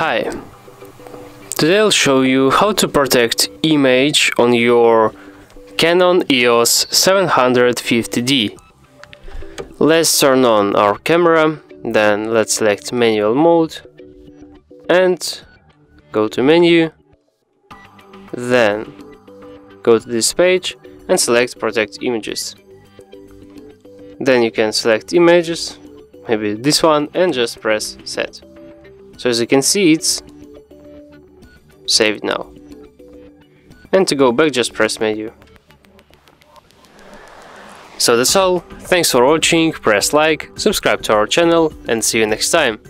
Hi, today I'll show you how to protect image on your Canon EOS 750D. Let's turn on our camera, then let's select manual mode and go to menu, then go to this page and select protect images. Then you can select images, maybe this one, and just press set. So as you can see, it's saved now. And to go back, just press menu. So that's all. Thanks for watching, press like, subscribe to our channel, and see you next time.